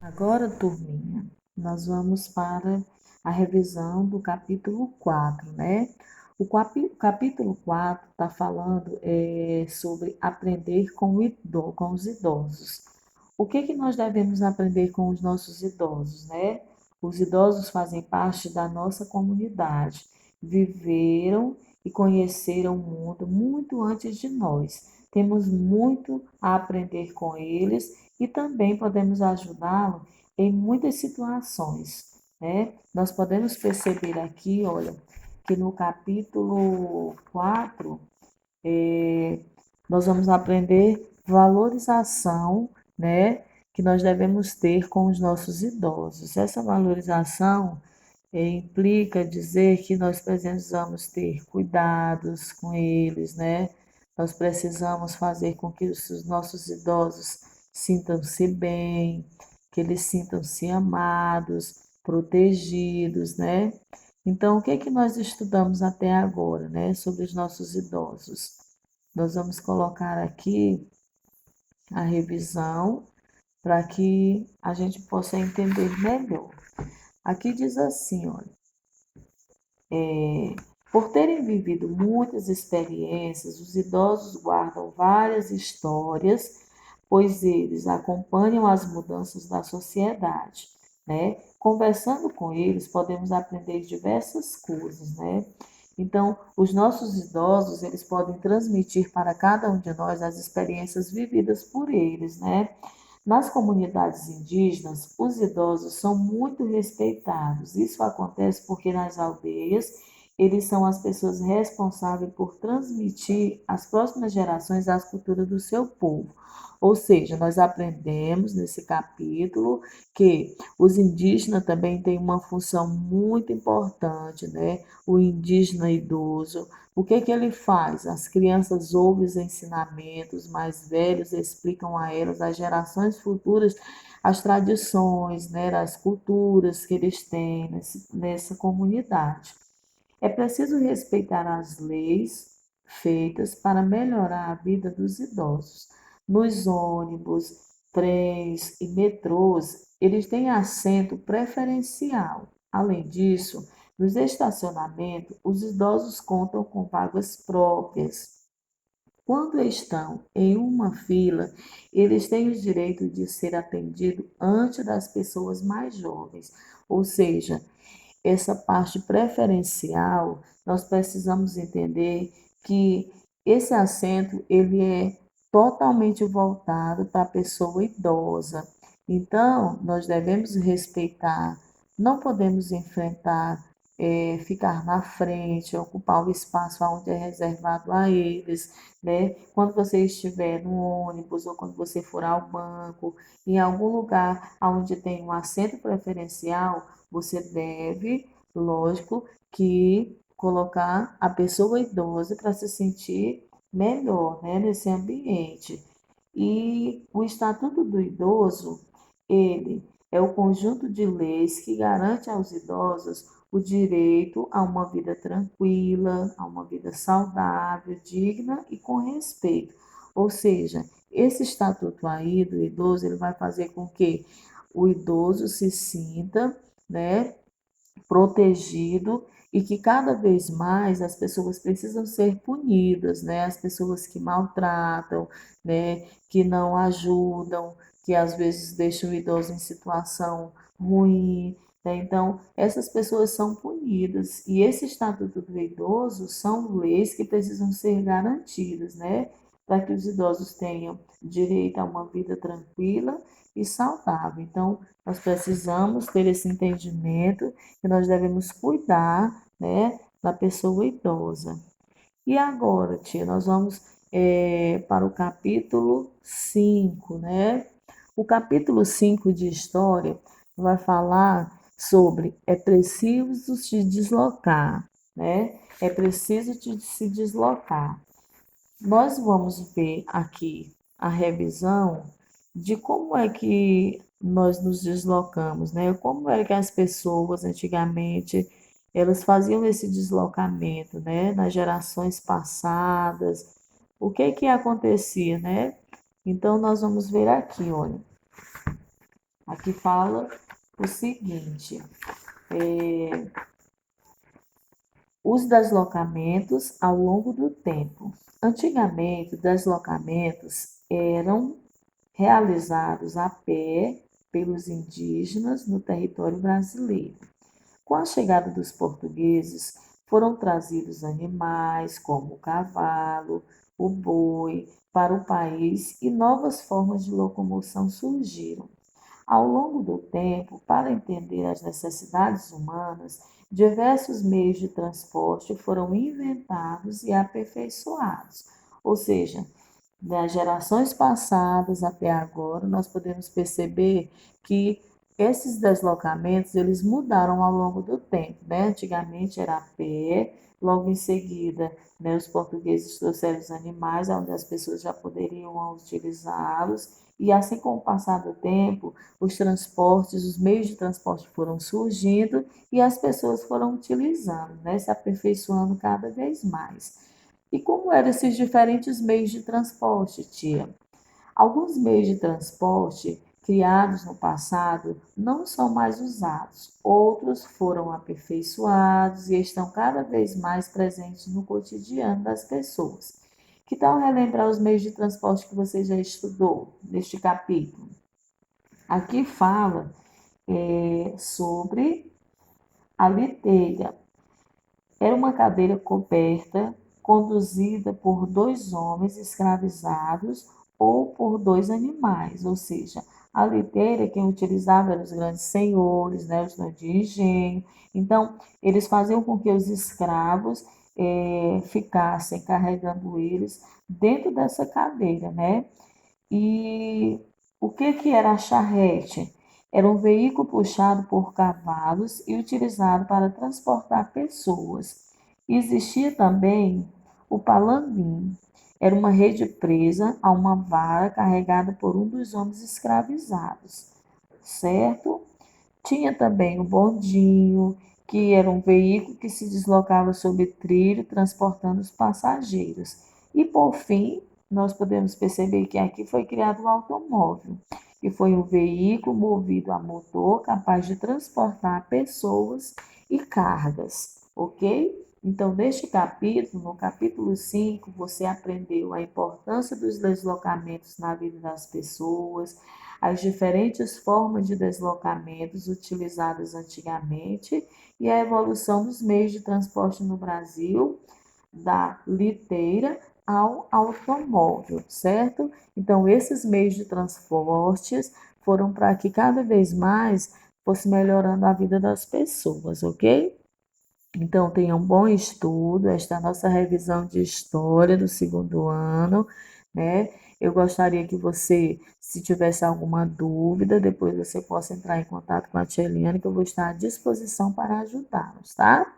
Agora, turminha, nós vamos para a revisão do capítulo 4, né? Capítulo 4 está falando sobre aprender com os idosos. O que nós devemos aprender com os nossos idosos, né? Os idosos fazem parte da nossa comunidade, viveram e conheceram o mundo muito antes de nós. Temos muito a aprender com eles e também podemos ajudá-lo em muitas situações, né? Nós podemos perceber aqui, olha, que no capítulo 4 nós vamos aprender valorização, né? Que nós devemos ter com os nossos idosos. Essa valorização implica dizer que nós precisamos ter cuidados com eles, né? Nós precisamos fazer com que os nossos idosos sintam-se bem, que eles sintam-se amados, protegidos, né? Então, o que é que nós estudamos até agora, né, sobre os nossos idosos? Nós vamos colocar aqui a revisão para que a gente possa entender melhor. Aqui diz assim, olha, por terem vivido muitas experiências, os idosos guardam várias histórias, pois eles acompanham as mudanças da sociedade, né? Conversando com eles, podemos aprender diversas coisas, né? Então, os nossos idosos, eles podem transmitir para cada um de nós as experiências vividas por eles, né? Nas comunidades indígenas, os idosos são muito respeitados. Isso acontece porque nas aldeias eles são as pessoas responsáveis por transmitir às próximas gerações a cultura do seu povo. Ou seja, nós aprendemos nesse capítulo que os indígenas também têm uma função muito importante, né? O indígena idoso. O que ele faz? As crianças ouvem os ensinamentos, os mais velhos explicam a elas, as gerações futuras, as tradições, né, as culturas que eles têm nessa comunidade. É preciso respeitar as leis feitas para melhorar a vida dos idosos. Nos ônibus, trens e metrôs, eles têm assento preferencial. Além disso, nos estacionamentos, os idosos contam com vagas próprias. Quando estão em uma fila, eles têm o direito de ser atendidos antes das pessoas mais jovens, ou seja, essa parte preferencial, nós precisamos entender que esse assento ele é totalmente voltado para a pessoa idosa. Então, nós devemos respeitar, não podemos enfrentar, ficar na frente, ocupar o espaço onde é reservado a eles, né? Quando você estiver no ônibus ou quando você for ao banco, em algum lugar onde tem um assento preferencial, você deve, lógico, que colocar a pessoa idosa para se sentir melhor, né, nesse ambiente. E o Estatuto do Idoso, ele é o conjunto de leis que garante aos idosos o direito a uma vida tranquila, a uma vida saudável, digna e com respeito. Ou seja, esse estatuto aí do idoso, ele vai fazer com que o idoso se sinta, né, protegido e que cada vez mais as pessoas precisam ser punidas, né? As pessoas que maltratam, né? Que não ajudam, que às vezes deixam o idoso em situação ruim, né? Então, essas pessoas são punidas e esse Estatuto do Idoso são leis que precisam ser garantidas, né? Para que os idosos tenham direito a uma vida tranquila e saudável. Então, nós precisamos ter esse entendimento que nós devemos cuidar, né, da pessoa idosa. E agora, tia, nós vamos para o capítulo 5, né? O capítulo 5 de História vai falar sobre é preciso se deslocar, né? É preciso se deslocar. Nós vamos ver aqui a revisão de como é que nós nos deslocamos, né? Como é que as pessoas antigamente elas faziam esse deslocamento, né? Nas gerações passadas, o que acontecia, né? Então nós vamos ver aqui, olha, Aqui fala o seguinte: os deslocamentos ao longo do tempo. Antigamente, os deslocamentos eram realizados a pé pelos indígenas no território brasileiro. Com a chegada dos portugueses, foram trazidos animais como o cavalo, o boi para o país e novas formas de locomoção surgiram. Ao longo do tempo, para entender as necessidades humanas, diversos meios de transporte foram inventados e aperfeiçoados. Ou seja, das gerações passadas até agora, nós podemos perceber que esses deslocamentos eles mudaram ao longo do tempo, né? Antigamente era a pé, logo em seguida, né, os portugueses trouxeram os animais, onde as pessoas já poderiam utilizá-los, e assim com o passar do tempo, os transportes, os meios de transporte foram surgindo e as pessoas foram utilizando, né, se aperfeiçoando cada vez mais. E como eram esses diferentes meios de transporte, tia? Alguns meios de transporte criados no passado não são mais usados, outros foram aperfeiçoados e estão cada vez mais presentes no cotidiano das pessoas. Que tal relembrar os meios de transporte que você já estudou neste capítulo? Aqui fala sobre a liteira. Era uma cadeira coberta, conduzida por dois homens escravizados ou por dois animais, ou seja, a liteira quem utilizava eram os grandes senhores, né, os donos de engenho. Então, eles faziam com que os escravos ficassem carregando eles dentro dessa cadeira, né? E o que era a charrete? Era um veículo puxado por cavalos e utilizado para transportar pessoas. Existia também o palandim. Era uma rede presa a uma vara carregada por um dos homens escravizados, certo? Tinha também o bondinho, que era um veículo que se deslocava sobre trilho, transportando os passageiros. E, por fim, nós podemos perceber que aqui foi criado o automóvel, que foi um veículo movido a motor capaz de transportar pessoas e cargas, ok? Então, neste capítulo, no capítulo 5, você aprendeu a importância dos deslocamentos na vida das pessoas, as diferentes formas de deslocamentos utilizadas antigamente e a evolução dos meios de transporte no Brasil, da liteira ao automóvel, certo? Então, esses meios de transportes foram para que cada vez mais fosse melhorando a vida das pessoas, ok? Então, tenha um bom estudo, esta é a nossa revisão de história do segundo ano, né? Eu gostaria que você, se tivesse alguma dúvida, depois você possa entrar em contato com a tia Eliane, que eu vou estar à disposição para ajudá-los, tá?